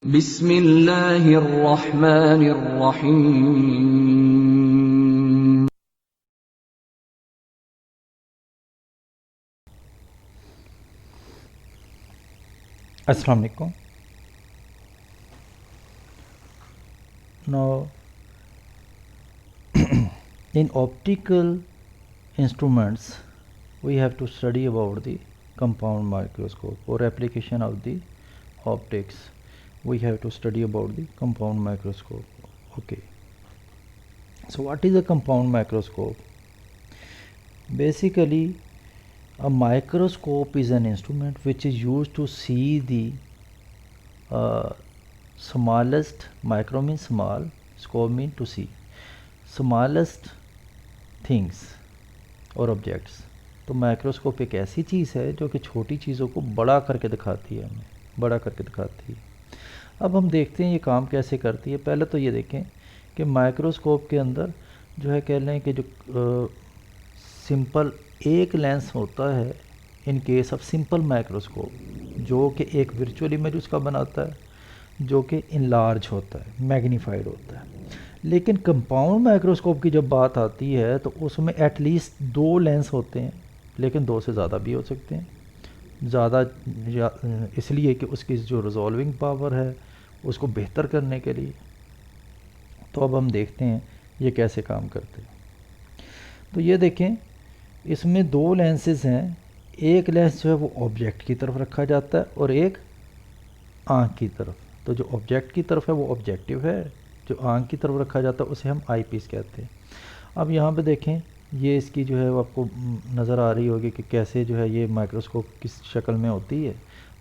बिस्मिल्लाहिर्रहमानिर्रहीम। Assalamu alaikum. Now, in optical instruments, we have to study about the compound microscope or application of the optics. We have to study about the compound microscope. Okay. So, what is a compound microscope? Basically, a microscope is an instrument which is used to see the smallest, micro means small, scope means to see, smallest things और objects. तो microscope एक ऐसी चीज़ है जो कि छोटी चीज़ों को बड़ा करके दिखाती है, हमें बड़ा करके दिखाती है। अब हम देखते हैं ये काम कैसे करती है। पहले तो ये देखें कि माइक्रोस्कोप के अंदर जो है कह लें कि जो सिंपल एक लेंस होता है in case of simple microscope, जो कि एक वर्चुअल इमेज उसका बनाता है, जो कि इनलार्ज होता है, मैग्नीफाइड होता है। लेकिन कंपाउंड माइक्रोस्कोप की जब बात आती है तो उसमें एटलीस्ट 2 लेंस होते हैं, लेकिन 2 से ज़्यादा भी हो सकते हैं। ज़्यादा इसलिए कि उसकी जो रिजॉल्विंग पावर है उसको बेहतर करने के लिए। तो अब हम देखते हैं ये कैसे काम करते हैं। तो ये देखें, इसमें 2 लेंसेज हैं। एक लेंस जो है वो ऑब्जेक्ट की तरफ रखा जाता है और एक आँख की तरफ। तो जो ऑब्जेक्ट की तरफ है वो ऑब्जेक्टिव है, जो आँख की तरफ रखा जाता है उसे हम आई पीस कहते हैं। अब यहाँ पे देखें, ये इसकी जो है वो आपको नज़र आ रही होगी कि कैसे जो है ये माइक्रोस्कोप किस शक्ल में होती है।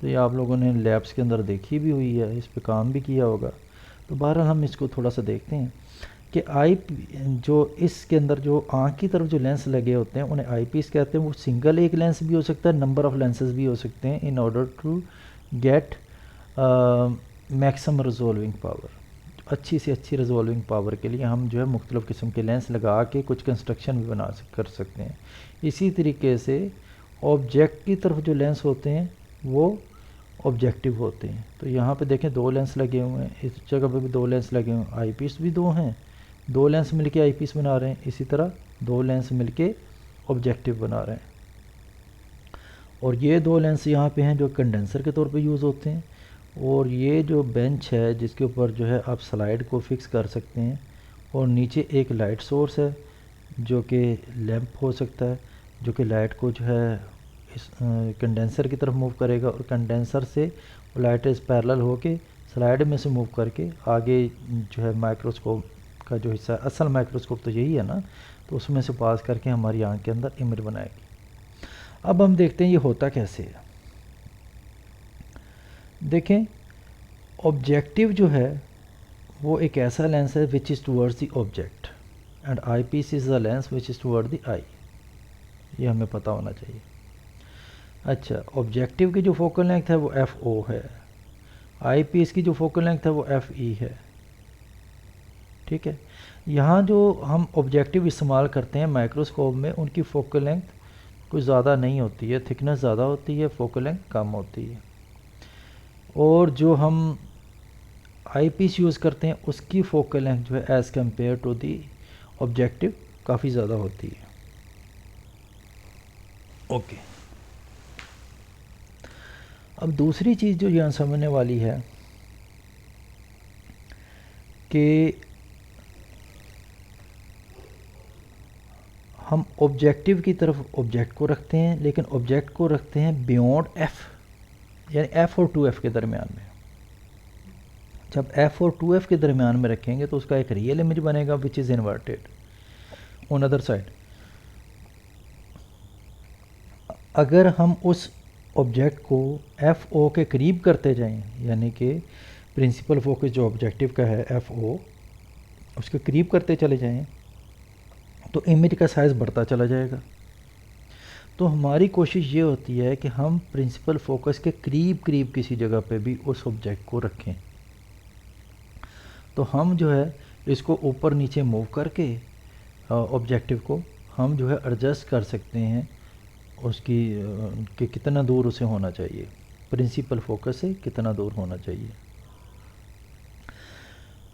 तो ये आप लोगों ने लैब्स के अंदर देखी भी हुई है, इस पे काम भी किया होगा। तो बहरहाल हम इसको थोड़ा सा देखते हैं कि जो इसके अंदर जो आँख की तरफ जो लेंस लगे होते हैं उन्हें आई पीस कहते हैं। वो सिंगल एक लेंस भी हो सकता है, नंबर ऑफ़ लेंसेज भी हो सकते हैं, in order to get maximum resolving power. अच्छी से अच्छी रिजॉल्विंग पावर के लिए हम जो है मुख्तलिफ़ किस्म के लेंस लगा के कुछ कंस्ट्रक्शन भी कर सकते हैं। इसी तरीके से ऑब्जेक्ट की तरफ जो लेंस होते हैं वो ऑब्जेक्टिव होते हैं। तो यहाँ पे देखें 2 लेंस लगे हुए हैं, इस जगह पे भी 2 लेंस लगे हुए हैं, आई पीस भी 2 हैं, 2 लेंस मिलके आई पीस बना रहे हैं। इसी तरह 2 लेंस मिलके ऑब्जेक्टिव बना रहे हैं। और ये 2 लेंस यहाँ पे हैं जो कंडेंसर के तौर पे यूज़ होते हैं। और ये जो बेंच है जिसके ऊपर जो है आप स्लाइड को फिक्स कर सकते हैं। और नीचे एक लाइट सोर्स है जो कि लैंप हो सकता है, जो कि लाइट को जो है इस कंडेंसर की तरफ मूव करेगा और कंडेंसर से लाइट इस पैरेलल होके स्लाइड में से मूव करके आगे जो है माइक्रोस्कोप का जो हिस्सा है, असल माइक्रोस्कोप तो यही है ना, तो उसमें से पास करके हमारी आँख के अंदर इमेज बनाएगी। अब हम देखते हैं ये होता कैसे है। देखें, ऑब्जेक्टिव जो है वो एक ऐसा लेंस है which is towards the object and eyepiece is the lens which is toward the eye. ये हमें पता होना चाहिए। अच्छा, ऑब्जेक्टिव की जो फोकल लेंथ है वो एफ ओ है, आई पीस की जो फोकल लेंथ है वो एफ ई है। ठीक है, यहाँ जो हम ऑब्जेक्टिव इस्तेमाल करते हैं माइक्रोस्कोप में उनकी फोकल लेंथ कुछ ज़्यादा नहीं होती है, थिकनेस ज़्यादा होती है, फोकल लेंथ कम होती है। और जो हम आई पीस यूज़ करते हैं उसकी फोकल लेंथ जो है as compare to the objective काफ़ी ज़्यादा होती है। ओके, अब दूसरी चीज़ जो यहाँ समझने वाली है कि हम ऑब्जेक्टिव की तरफ ऑब्जेक्ट को रखते हैं, लेकिन ऑब्जेक्ट को रखते हैं बियॉन्ड एफ़, यानी एफ़ और 2F के दरमियान में। जब एफ़ और 2F के दरमियान में रखेंगे तो उसका एक रियल इमेज बनेगा which is inverted on other side. अगर हम उस ऑब्जेक्ट को एफ ओ के करीब करते जाएं, यानी कि प्रिंसिपल फोकस जो ऑब्जेक्टिव का है एफ ओ, उसके करीब करते चले जाएं तो इमेज का साइज़ बढ़ता चला जाएगा। तो हमारी कोशिश ये होती है कि हम प्रिंसिपल फोकस के करीब करीब किसी जगह पे भी उस ऑब्जेक्ट को रखें। तो हम जो है इसको ऊपर नीचे मूव करके ऑब्जेक्टिव को हम जो है एडजस्ट कर सकते हैं उसकी कि कितना दूर उसे होना चाहिए, प्रिंसिपल फोकस से कितना दूर होना चाहिए।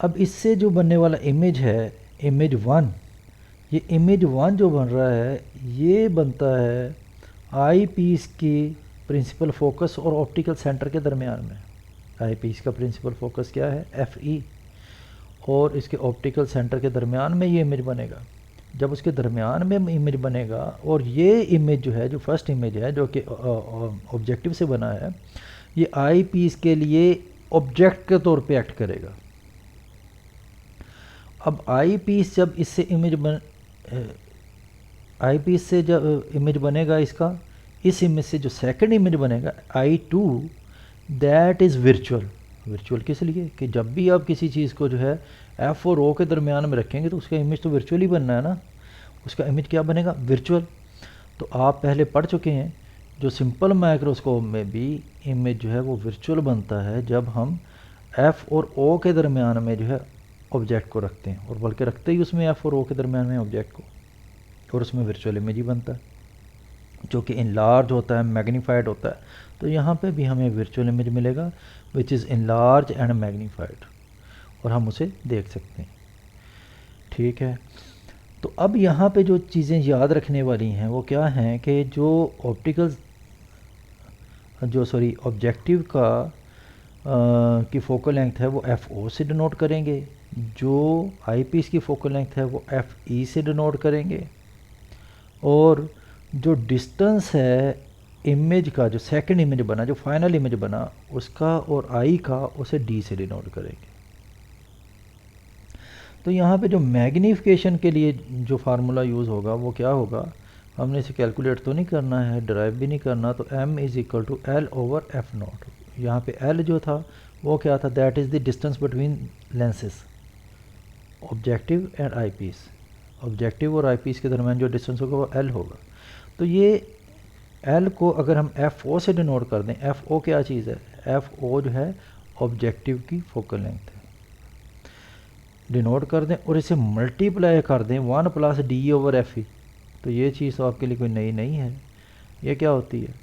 अब इससे जो बनने वाला इमेज है, इमेज 1, ये इमेज 1 जो बन रहा है ये बनता है आई पीस की प्रिंसिपल फोकस और ऑप्टिकल सेंटर के दरमियान में। आई पीस का प्रिंसिपल फोकस क्या है, एफ ई, और इसके ऑप्टिकल सेंटर के दरमियान में ये इमेज बनेगा। जब उसके दरमियान में इमेज बनेगा और ये इमेज जो है, जो फर्स्ट इमेज है जो कि ऑब्जेक्टिव से बना है, ये आई पीस के लिए ऑब्जेक्ट के तौर पे एक्ट करेगा। अब आई पीस जब इससे इमेज बन आई पीस से जब इमेज बनेगा इसका, इस इमेज से जो सेकंड इमेज बनेगा I two, that is virtual. Virtual किस लिए कि जब भी आप किसी चीज़ को जो है एफ और ओ के दरमियान में रखेंगे तो उसका इमेज तो वर्चुअल ही बनना है ना, उसका इमेज क्या बनेगा, वर्चुअल। तो आप पहले पढ़ चुके हैं जो सिंपल माइक्रोस्कोप में भी इमेज जो है वो वर्चुअल बनता है जब हम एफ और ओ के दरमियान में जो है ऑब्जेक्ट को रखते हैं, और बल्कि रखते ही उसमें एफ और ओ के दरमियान में ऑब्जेक्ट को, और उसमें वर्चुअल इमेज ही बनता है जो कि इनलार्ज होता है, मैग्नीफाइड होता है। तो यहाँ पे भी हमें वर्चुअल इमेज मिलेगा which is enlarge and magnified, और हम उसे देख सकते हैं। ठीक है, तो अब यहाँ पे जो चीज़ें याद रखने वाली हैं वो क्या हैं कि जो ऑब्जेक्टिव का की फोकल लेंथ है वो एफ ओ से डिनोट करेंगे, जो आई पीस की फोकल लेंथ है वो एफ ई से डिनोट करेंगे, और जो डिस्टेंस है इमेज का, जो सेकंड इमेज बना, जो फाइनल इमेज बना उसका और आई का, उसे डी से डिनोट करेंगे। तो यहाँ पे जो मैग्नीफिकेशन के लिए जो फार्मूला यूज़ होगा वो क्या होगा, हमने इसे कैलकुलेट तो नहीं करना है, ड्राइव भी नहीं करना, तो m is equal to L over F naught. यहाँ पे l जो था वो क्या था, that is the distance between lenses objective and eyepiece. Objective और आई पीस के दरमियान जो डिस्टेंस होगा वो l होगा। तो ये l को अगर हम एफ ओ से डिनोट कर दें, एफ ओ क्या चीज़ है, एफ ओ जो है ऑब्जेक्टिव की फोकल लेंथ है, डिनोट कर दें और इसे मल्टीप्लाई कर दें 1 प्लस डी ओवर एफ ई, तो ये चीज़ तो आपके लिए कोई नई नहीं है। ये क्या होती है,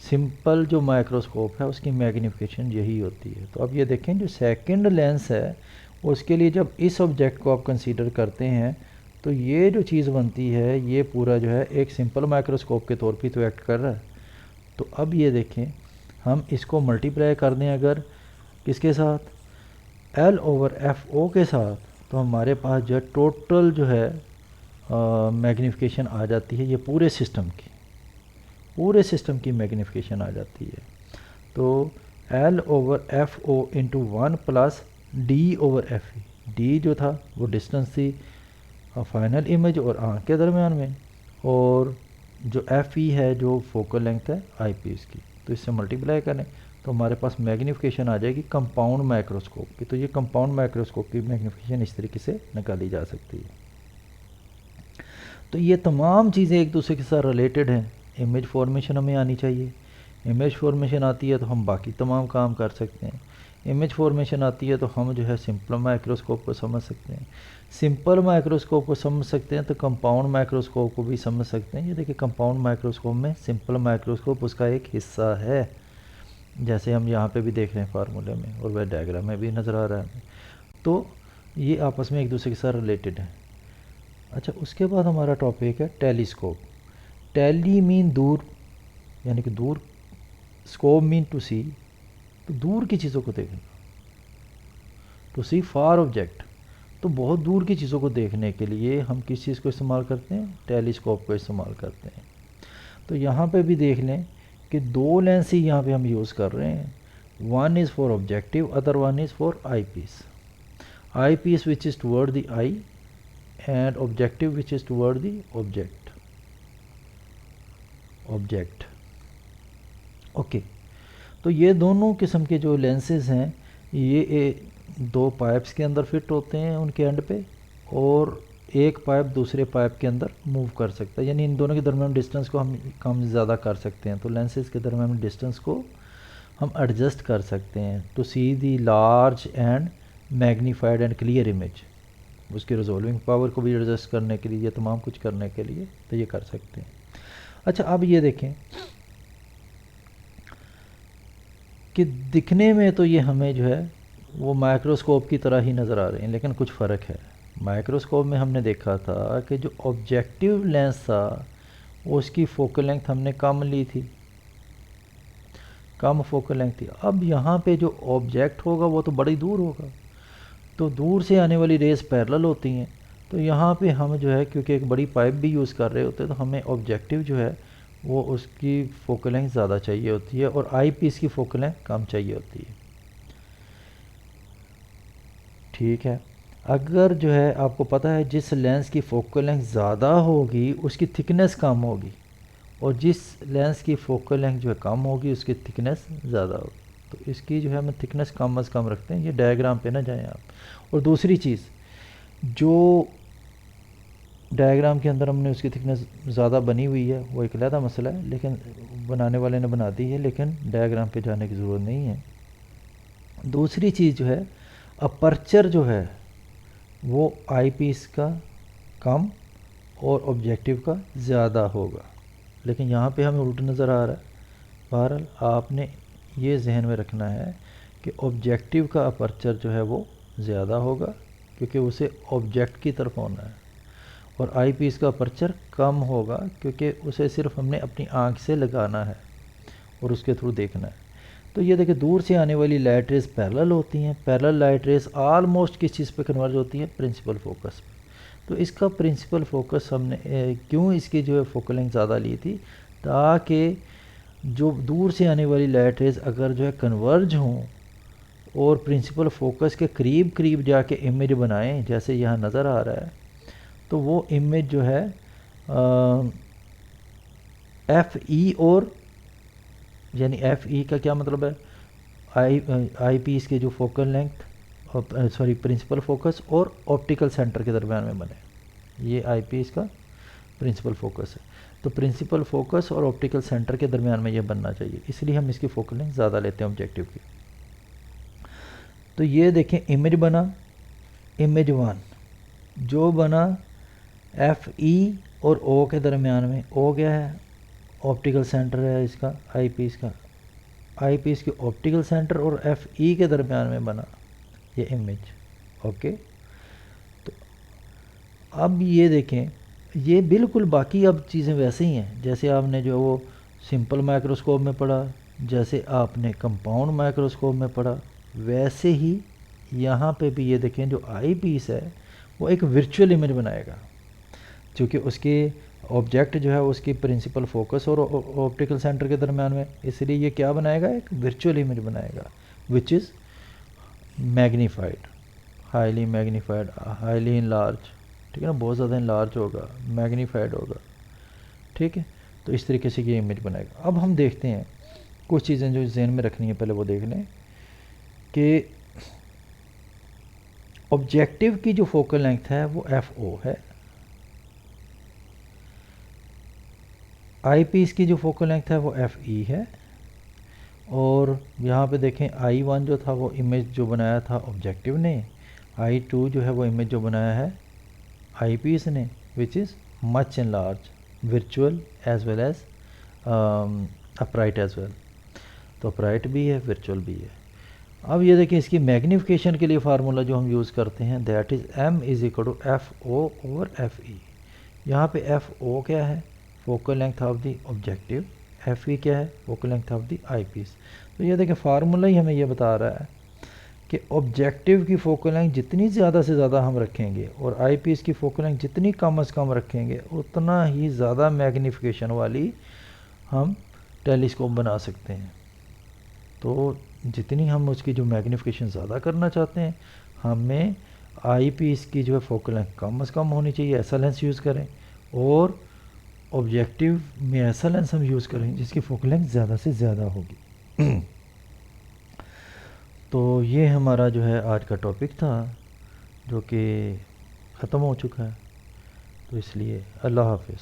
सिंपल जो माइक्रोस्कोप है उसकी मैग्नीफिकेशन यही होती है। तो अब ये देखें जो सेकंड लेंस है उसके लिए जब इस ऑब्जेक्ट को आप कंसीडर करते हैं तो ये जो चीज़ बनती है ये पूरा जो है एक सिंपल माइक्रोस्कोप के तौर पे तो एक्ट कर रहा है। तो अब ये देखें हम इसको मल्टीप्लाई कर दें अगर किसके साथ, एल ओवर एफ ओ के साथ, तो हमारे पास जो है टोटल जो है मैग्नीफिकेशन आ जाती है, ये पूरे सिस्टम की मैग्नीफिकेशन आ जाती है। तो L over F O into 1 plus D over F E, D जो था वो डिस्टेंस थी फाइनल इमेज और आँख के दरमियान में, और जो एफ ई है जो फोकल लेंथ है आई पीस की, तो इससे मल्टीप्लाई करें तो हमारे पास मैग्नीफिकेशन आ जाएगी कंपाउंड माइक्रोस्कोप की। तो ये कंपाउंड माइक्रोस्कोप की मैग्नीफिकेशन इस तरीके से निकाली जा सकती है। तो ये तमाम चीज़ें एक दूसरे के साथ रिलेटेड हैं। इमेज फॉर्मेशन हमें आनी चाहिए, इमेज फॉर्मेशन आती है तो हम बाकी तमाम काम कर सकते हैं, इमेज फॉर्मेशन आती है तो हम जो है सिंपल माइक्रोस्कोप को समझ सकते हैं, सिंपल माइक्रोस्कोप को समझ सकते हैं तो कंपाउंड माइक्रोस्कोप को भी समझ सकते हैं। ये देखिए कंपाउंड माइक्रोस्कोप में सिंपल माइक्रोस्कोप उसका एक हिस्सा है, जैसे हम यहाँ पे भी देख रहे हैं फार्मूले में और वह डायग्राम में भी नज़र आ रहा है। तो ये आपस में एक दूसरे के साथ रिलेटेड है। अच्छा, उसके बाद हमारा टॉपिक है टेलीस्कोप। टेली मीन दूर, यानी कि दूर, स्कोप मीन टू सी, तो दूर की चीज़ों को देखना, टू सी फार ऑब्जेक्ट, तो बहुत दूर की चीज़ों को देखने के लिए हम किस चीज़ को इस्तेमाल करते हैं, टेलीस्कोप को इस्तेमाल करते हैं। तो यहाँ पे भी देख लें कि दो लेंस ही यहाँ पे हम यूज़ कर रहे हैं, one is for objective, other one is for eyepiece which is toward the eye and objective which is toward the object. Okay, तो ये दोनों किस्म के जो लेंसेज हैं ये दो पाइप्स के अंदर फिट होते हैं उनके एंड पे, और एक पाइप दूसरे पाइप के अंदर मूव कर सकता है, यानी इन दोनों के दरमियान डिस्टेंस को हम कम ज़्यादा कर सकते हैं। तो लेंसेज के दरमियान डिस्टेंस को हम एडजस्ट कर सकते हैं to see the large and magnified and clear image, उसकी रिजोल्विंग पावर को भी एडजस्ट करने के लिए, तमाम कुछ करने के लिए तो ये कर सकते हैं। अच्छा, अब ये देखें कि दिखने में तो ये हमें जो है वो माइक्रोस्कोप की तरह ही नज़र आ रहे हैं, लेकिन कुछ फ़र्क है। माइक्रोस्कोप में हमने देखा था कि जो ऑब्जेक्टिव लेंस था उसकी फोकल लेंथ हमने कम ली थी, कम फोकल लेंथ थी। अब यहाँ पे जो ऑब्जेक्ट होगा वो तो बड़ी दूर होगा, तो दूर से आने वाली रेस पैरेलल होती हैं। तो यहाँ पे हम जो है क्योंकि एक बड़ी पाइप भी यूज़ कर रहे होते हैं, तो हमें ऑब्जेक्टिव जो है वो उसकी फोकल लेंथ ज़्यादा चाहिए होती है और आई पीस की फोकल लेंथ कम चाहिए होती है। ठीक है, अगर जो है आपको पता है जिस लेंस की फोकल लेंथ ज़्यादा होगी उसकी थिकनेस कम होगी, और जिस लेंस की फोकल लेंथ जो है कम होगी उसकी थिकनेस ज़्यादा होगी। तो इसकी जो है हम थिकनेस कम अज़ कम रखते हैं, ये डायग्राम पे ना जाएं आप। और दूसरी चीज़, जो डायग्राम के अंदर हमने उसकी थिकनेस ज़्यादा बनी हुई है वो एक अलग मसला है, लेकिन बनाने वाले ने बना दी है, लेकिन डायग्राम पे जाने की ज़रूरत नहीं है। दूसरी चीज़ जो है, अपर्चर जो है वो आई पीस का कम और ऑब्जेक्टिव का ज़्यादा होगा, लेकिन यहाँ पे हमें उल्टा नज़र आ रहा है। बहरहाल आपने ये जहन में रखना है कि ऑब्जेक्टिव का अपर्चर जो है वो ज़्यादा होगा क्योंकि उसे ऑब्जेक्ट की तरफ होना है, और आई पीस का अपर्चर कम होगा क्योंकि उसे सिर्फ हमने अपनी आँख से लगाना है और उसके थ्रू देखना है। तो ये देखिए, दूर से आने वाली लाइट रेस पैरेलल होती हैं। पैरेलल लाइट रेस ऑलमोस्ट किस चीज़ पे कन्वर्ज होती है? प्रिंसिपल फोकस पे। तो इसका प्रिंसिपल फोकस हमने क्यों इसकी जो है फोकल लेंथ ज़्यादा ली थी, ताकि जो दूर से आने वाली लाइट रेस अगर जो है कन्वर्ज हों और प्रिंसिपल फोकस के करीब करीब जाके इमेज बनाएं, जैसे यहाँ नज़र आ रहा है, तो वो इमेज जो है एफ ई, और यानी एफ ई का क्या मतलब है, आई पीस के जो focal length sorry principal focus और ऑप्टिकल सेंटर के दरम्यान में बने, ये आई पीस का प्रिंसिपल फोकस है। तो प्रिंसिपल फोकस और ऑप्टिकल सेंटर के दरम्यान में ये बनना चाहिए, इसलिए हम इसकी फोकल लेंथ ज़्यादा लेते हैं ऑब्जेक्टिव की। तो ये देखें, इमेज बना, इमेज 1 जो बना एफ ई और ओ के दरमियान में। ओ क्या है? ऑप्टिकल सेंटर है इसका, आई पीस का। आई पीस के ऑप्टिकल सेंटर और एफ ई के दरमियान में बना ये इमेज। ओके, तो अब ये देखें, ये बिल्कुल बाकी अब चीज़ें वैसे ही हैं जैसे आपने जो वो सिंपल माइक्रोस्कोप में पढ़ा, जैसे आपने कंपाउंड माइक्रोस्कोप में पढ़ा, वैसे ही यहाँ पे भी ये देखें, जो आई पीस है वो एक वर्चुअल इमेज बनाएगा, क्योंकि उसके ऑब्जेक्ट जो है उसकी प्रिंसिपल फोकस और ऑप्टिकल सेंटर के दरम्यान में, इसलिए ये क्या बनाएगा? एक वर्चुअल इमेज बनाएगा, which is magnified, highly magnified, highly enlarge. ठीक है ना, बहुत ज़्यादा इनलार्ज होगा, मैग्नीफाइड होगा। ठीक है, तो इस तरीके से ये इमेज बनाएगा। अब हम देखते हैं कुछ चीज़ें जो जहन में रखनी है, पहले वो देख लें कि ऑब्जेक्टिव की जो फोकल लेंथ है वो एफ ओ है, आई पीस की जो फोकल लेंथ है वो एफ ई है, और यहाँ पे देखें आई वन जो था वो इमेज जो बनाया था ऑब्जेक्टिव ने, आई टू जो है वो इमेज जो बनाया है आई पीस ने, which is much in large, virtual as well as upright as well. तो अपराइट भी है, वर्चुअल भी है। अब ये देखिए, इसकी मैग्नीफिकेशन के लिए फार्मूला जो हम यूज़ करते हैं, that is M is equal to F O over F E. यहाँ पे एफ ओ क्या है? Focal length of the objective. F E क्या है? Focal length of the eyepiece. तो ये देखिए, फार्मूला ही हमें ये बता रहा है कि ऑब्जेक्टिव की फोकल लेंथ जितनी ज़्यादा से ज़्यादा हम रखेंगे और आई पीस की फोकल लेंथ जितनी कम से कम रखेंगे, उतना ही ज़्यादा मैग्नीफिकेशन वाली हम टेलीस्कोप बना सकते हैं। तो जितनी हम उसकी जो मैग्नीफिकेशन ज़्यादा करना चाहते हैं, हमें आई पीस की जो है फोकल लेंथ कम से कम होनी चाहिए, ऐसा लेंस यूज़ करें, और ऑब्जेक्टिव में ऐसा लेंस हम यूज़ करें जिसकी फोकल लेंथ ज़्यादा से ज़्यादा होगी। तो ये हमारा जो है आज का टॉपिक था, जो कि ख़त्म हो चुका है। तो इसलिए अल्लाह हाफ़िज़।